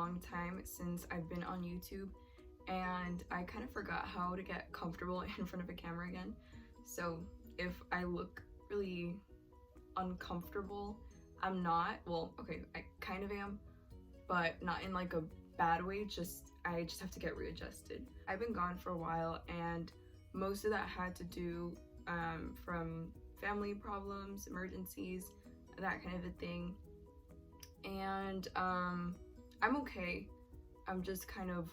long time since I've been on YouTube, and I kind of forgot how to get comfortable in front of a camera again. So if I look really uncomfortable, I'm not. Well, okay, I kind of am, but not in like a bad way. I just have to get readjusted. I've been gone for a while, and most of that had to do from family problems, emergencies, that kind of a thing. And I'm okay. I'm just kind of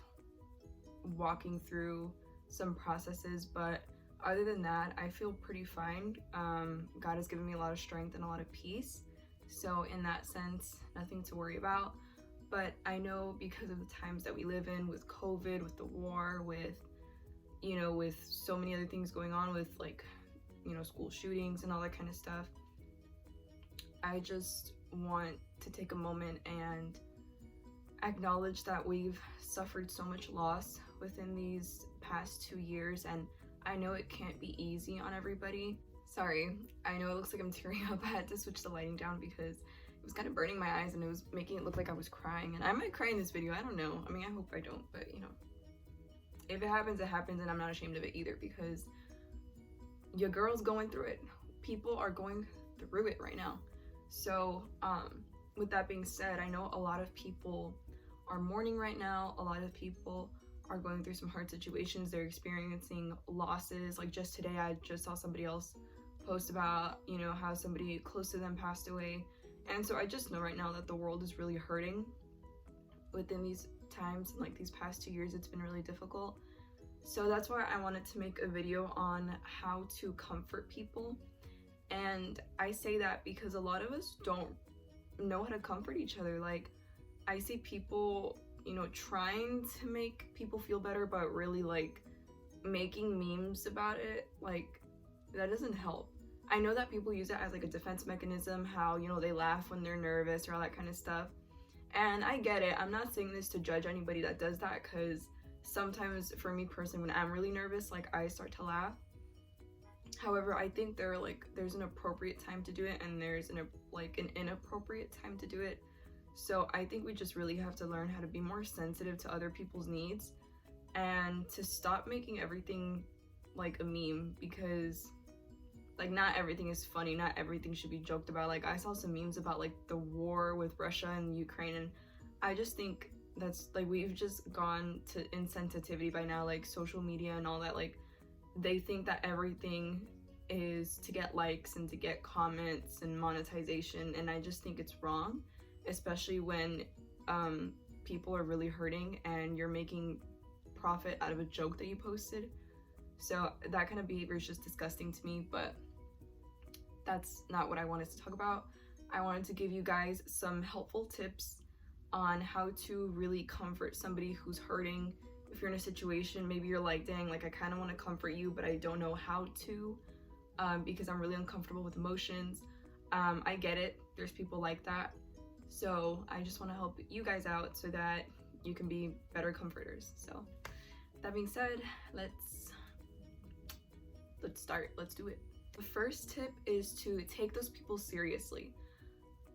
walking through some processes, but other than that, I feel pretty fine. God has given me a lot of strength and a lot of peace. So in that sense, nothing to worry about. But I know because of the times that we live in with COVID, with the war, with so many other things going on with school shootings and all that kind of stuff, I just want to take a moment and acknowledge that we've suffered so much loss within these past 2 years, and I know it can't be easy on everybody. Sorry, I know it looks like I'm tearing up. I had to switch the lighting down because it was kind of burning my eyes and it was making it look like I was crying, and I might cry in this video, I don't know. I mean, I hope I don't, but if it happens, it happens, and I'm not ashamed of it either, because your girl's going through it. People are going through it right now. So with that being said, I know a lot of people are mourning right now. A lot of people are going through some hard situations. They're experiencing losses. Like just today, I just saw somebody else post about how somebody close to them passed away. And so I just know right now that the world is really hurting within these times. Like these past 2 years, it's been really difficult. So that's why I wanted to make a video on how to comfort people. And I say that because a lot of us don't know how to comfort each other. Like I see people trying to make people feel better, but really like making memes about it, like that doesn't help. I know that people use it as like a defense mechanism, how they laugh when they're nervous or all that kind of stuff, and I get it. I'm not saying this to judge anybody that does that, because sometimes for me personally, when I'm really nervous, like I start to laugh. However, I think there's an appropriate time to do it, and there's an inappropriate time to do it. So I think we just really have to learn how to be more sensitive to other people's needs, and to stop making everything like a meme, because like not everything is funny, not everything should be joked about. Like I saw some memes about like the war with Russia and Ukraine, and I just think that's like we've just gone to insensitivity by now, like social media and all that. Like they think that everything is to get likes and to get comments and monetization, and I just think it's wrong, especially when people are really hurting and you're making profit out of a joke that you posted. So that kind of behavior is just disgusting to me, but that's not what I wanted to talk about. I wanted to give you guys some helpful tips on how to really comfort somebody who's hurting. If you're in a situation, maybe you're like, dang, like I kind of want to comfort you, but I don't know how to, because I'm really uncomfortable with emotions. I get it. There's people like that. So I just want to help you guys out so that you can be better comforters. So that being said, let's start. Let's do it. The first tip is to take those people seriously.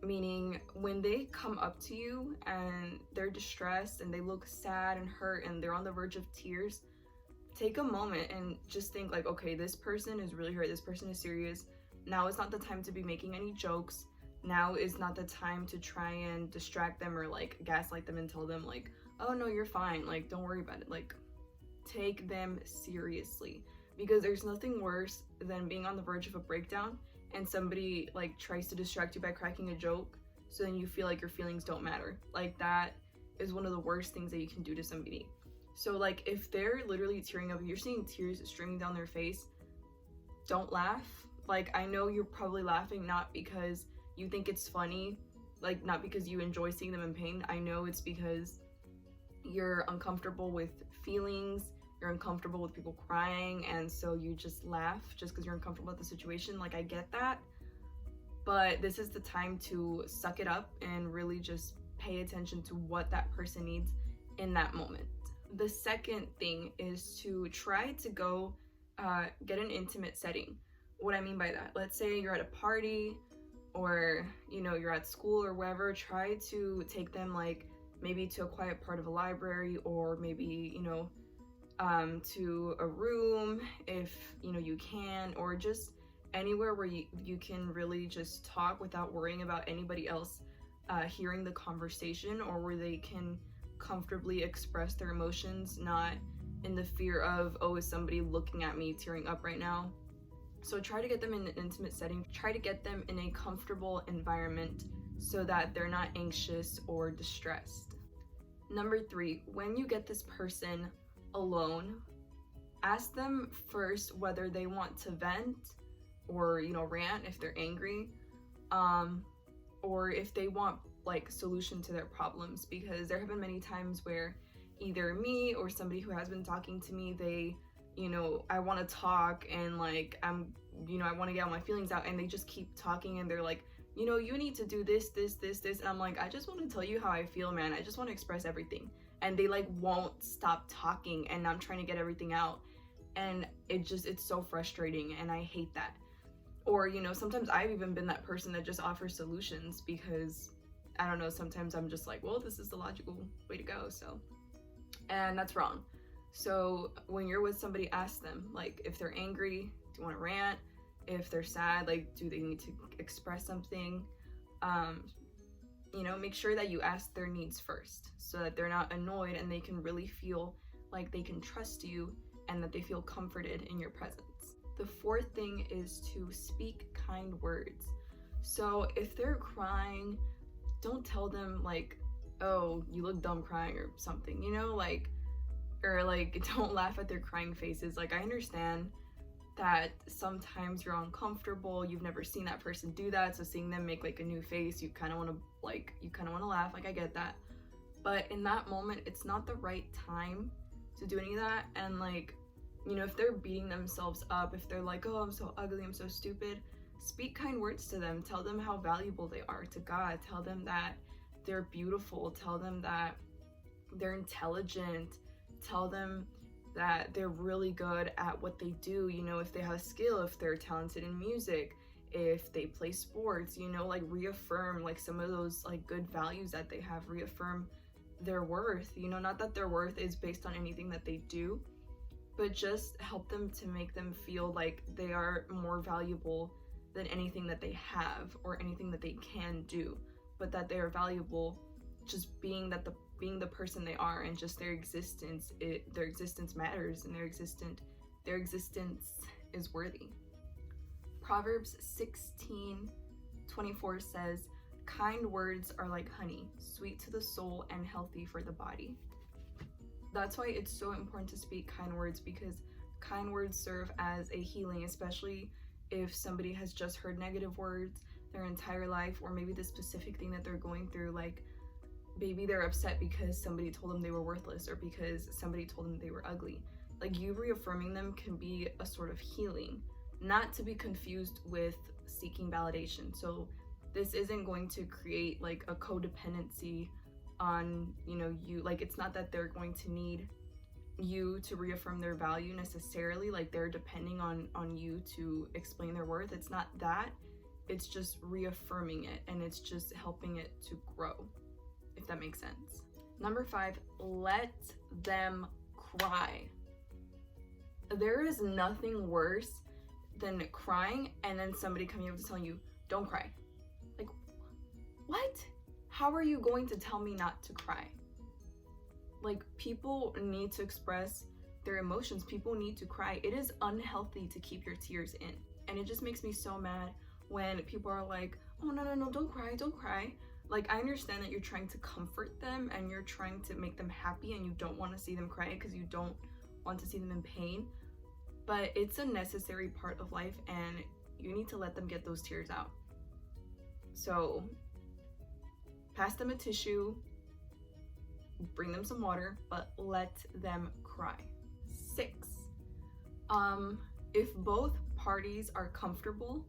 Meaning when they come up to you and they're distressed and they look sad and hurt and they're on the verge of tears, take a moment and just think like, okay, this person is really hurt. This person is serious. Now is not the time to be making any jokes. Now is not the time to try and distract them or like gaslight them and tell them like, oh no, you're fine. Like, don't worry about it. Like, take them seriously, because there's nothing worse than being on the verge of a breakdown and somebody like tries to distract you by cracking a joke, so then you feel like your feelings don't matter. Like that is one of the worst things that you can do to somebody. So like if they're literally tearing up, you're seeing tears streaming down their face, don't laugh. Like I know you're probably laughing not because you think it's funny, like not because you enjoy seeing them in pain. I know it's because you're uncomfortable with feelings, you're uncomfortable with people crying, and so you just laugh just because you're uncomfortable with the situation. Like I get that, but this is the time to suck it up and really just pay attention to what that person needs in that moment. The second thing is to try to go get an intimate setting. What I mean by that, let's say you're at a party or you're at school or wherever, try to take them like maybe to a quiet part of a library, or maybe, you know, to a room if, you know, you can, or just anywhere where you can really just talk without worrying about anybody else hearing the conversation, or where they can comfortably express their emotions, not in the fear of, oh, is somebody looking at me tearing up right now? So try to get them in an intimate setting, try to get them in a comfortable environment so that they're not anxious or distressed. Number 3, when you get this person alone, ask them first whether they want to vent or, you know, rant if they're angry, or if they want like solution to their problems, because there have been many times where either me or somebody who has been talking to me, they, you know, I want to talk and like I want to get all my feelings out, and they just keep talking and they're like, you know, you need to do this, and I'm like, I just want to tell you how I feel, man. I just want to express everything. And they like won't stop talking, and I'm trying to get everything out, and it's so frustrating, and I hate that. Or, you know, sometimes I've even been that person that just offers solutions, because I don't know, sometimes I'm just like, well, this is the logical way to go, so. And that's wrong. So when you're with somebody, ask them, like, if they're angry, do you want to rant? If they're sad, like, do they need to express something? You know, make sure that you ask their needs first, so that they're not annoyed and they can really feel like they can trust you and that they feel comforted in your presence. The 4th thing is to speak kind words. So if they're crying, don't tell them like, oh, you look dumb crying or something, you know, like, or like, don't laugh at their crying faces. Like, I understand that sometimes you're uncomfortable, you've never seen that person do that, so seeing them make like a new face, you kind of want to laugh, like, I get that. But in that moment, it's not the right time to do any of that. And like, you know, if they're beating themselves up, if they're like, oh, I'm so ugly, I'm so stupid, speak kind words to them. Tell them how valuable they are to God. Tell them that they're beautiful. Tell them that they're intelligent. Tell them that they're really good at what they do. You know, if they have a skill, if they're talented in music, if they play sports, you know, like, reaffirm like some of those like good values that they have. Reaffirm their worth, you know, not that their worth is based on anything that they do, but just help them to make them feel like they are more valuable than anything that they have or anything that they can do, but that they are valuable just being the person they are, and just their existence matters, and their existence is worthy. Proverbs 16:24 says, kind words are like honey, sweet to the soul and healthy for the body. That's why it's so important to speak kind words, because kind words serve as a healing, especially if somebody has just heard negative words their entire life, or maybe the specific thing that they're going through, like maybe they're upset because somebody told them they were worthless, or because somebody told them they were ugly. Like, you reaffirming them can be a sort of healing, not to be confused with seeking validation. So this isn't going to create like a codependency on, you know, you. Like, it's not that they're going to need you to reaffirm their value necessarily, like they're depending on you to explain their worth. It's not that. It's just reaffirming it, and it's just helping it to grow, if that makes sense. Number 5, let them cry. There is nothing worse than crying and then somebody coming up to telling you, don't cry. Like, what? How are you going to tell me not to cry? Like, people need to express their emotions. People need to cry. It is unhealthy to keep your tears in. And it just makes me so mad when people are like, oh, no, don't cry. Like, I understand that you're trying to comfort them and you're trying to make them happy, and you don't want to see them cry because you don't want to see them in pain. But it's a necessary part of life, and you need to let them get those tears out. So pass them a tissue, bring them some water, but let them cry. 6, if both parties are comfortable,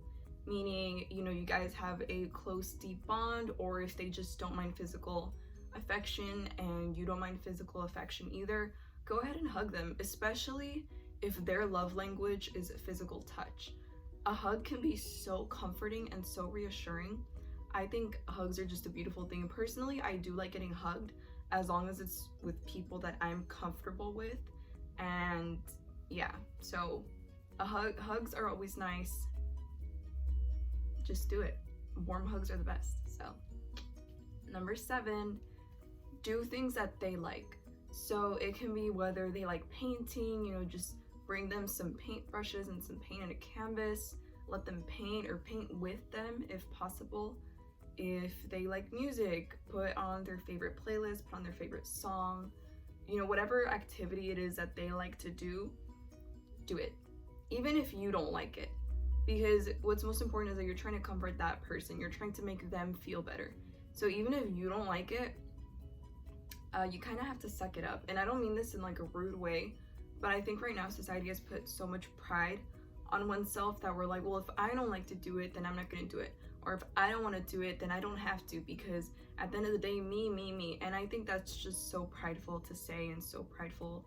meaning, you know, you guys have a close, deep bond, or if they just don't mind physical affection and you don't mind physical affection either, go ahead and hug them, especially if their love language is physical touch. A hug can be so comforting and so reassuring. I think hugs are just a beautiful thing. Personally, I do like getting hugged, as long as it's with people that I'm comfortable with. And yeah, so hugs are always nice. Just do it. Warm hugs are the best. So number 7, do things that they like. So it can be whether they like painting, you know, just bring them some paintbrushes and some paint and a canvas, let them paint or paint with them if possible. If they like music, put on their favorite playlist, put on their favorite song, you know, whatever activity it is that they like to do it, even if you don't like it. Because what's most important is that you're trying to comfort that person, you're trying to make them feel better. So even if you don't like it, you kind of have to suck it up. And I don't mean this in like a rude way, but I think right now society has put so much pride on oneself that we're like, well, if I don't like to do it, then I'm not going to do it. Or if I don't want to do it, then I don't have to, because at the end of the day, me. And I think that's just so prideful to say, and so prideful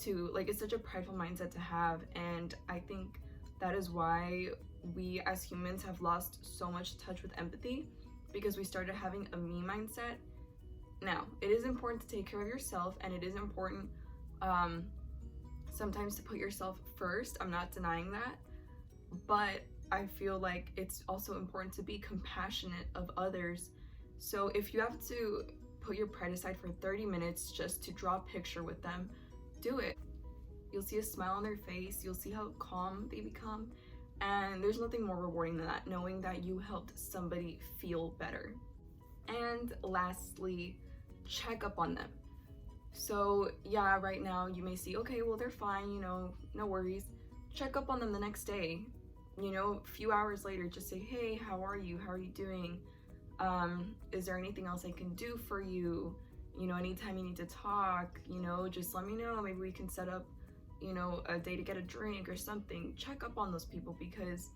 to, like, it's such a prideful mindset to have. And I think that is why we as humans have lost so much touch with empathy, because we started having a me mindset. Now, it is important to take care of yourself, and it is important sometimes to put yourself first. I'm not denying that, but I feel like it's also important to be compassionate of others. So if you have to put your pride aside for 30 minutes just to draw a picture with them, do it. You'll see a smile on their face, you'll see how calm they become, and there's nothing more rewarding than that, knowing that you helped somebody feel better. And lastly, check up on them. So yeah, right now you may see, okay, well, they're fine, you know, no worries. Check up on them the next day, you know, a few hours later, just say, hey, how are you doing? Is there anything else I can do for you? You know, anytime you need to talk, you know, just let me know. Maybe we can set up, you know, a day to get a drink or something. Check up on those people, because,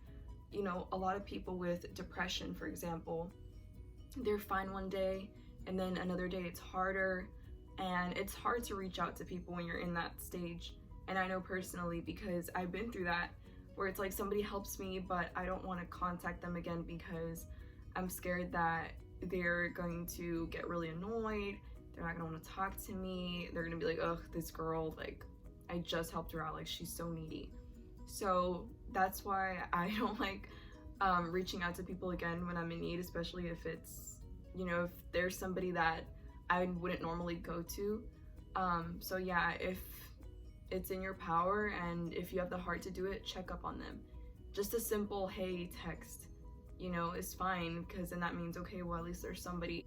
you know, a lot of people with depression, for example, they're fine one day and then another day it's harder, and it's hard to reach out to people when you're in that stage. And I know personally, because I've been through that, where it's like somebody helps me, but I don't want to contact them again because I'm scared that they're going to get really annoyed, they're not gonna want to talk to me, they're gonna be like, ugh, this girl, like, I just helped her out, like, she's so needy. So that's why I don't like reaching out to people again when I'm in need, especially if it's, you know, if there's somebody that I wouldn't normally go to. So yeah, if it's in your power and if you have the heart to do it, check up on them. Just a simple hey text, you know, is fine, because then that means, okay, well, at least there's somebody,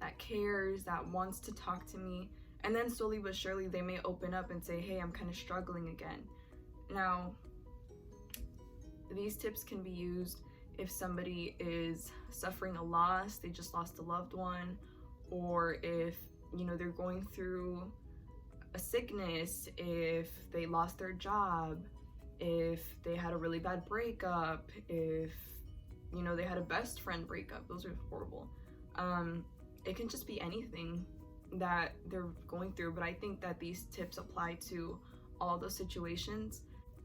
that cares, that wants to talk to me. And then slowly but surely they may open up and say, hey, I'm kind of struggling again. Now, these tips can be used if somebody is suffering a loss, they just lost a loved one, or if, you know, they're going through a sickness, if they lost their job, if they had a really bad breakup, if, you know, they had a best friend breakup. Those are horrible. It can just be anything that they're going through, but I think that these tips apply to all those situations.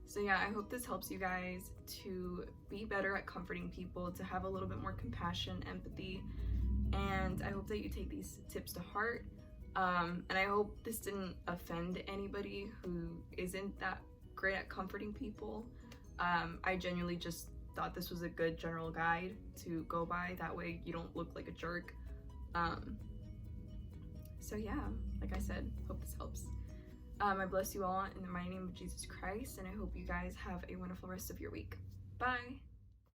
So yeah, I hope this helps you guys to be better at comforting people, to have a little bit more compassion, empathy, and I hope that you take these tips to heart. And I hope this didn't offend anybody who isn't that great at comforting people. I genuinely just thought this was a good general guide to go by, that way you don't look like a jerk. So yeah, like I said, hope this helps. I bless you all in the mighty name of Jesus Christ, and I hope you guys have a wonderful rest of your week. Bye!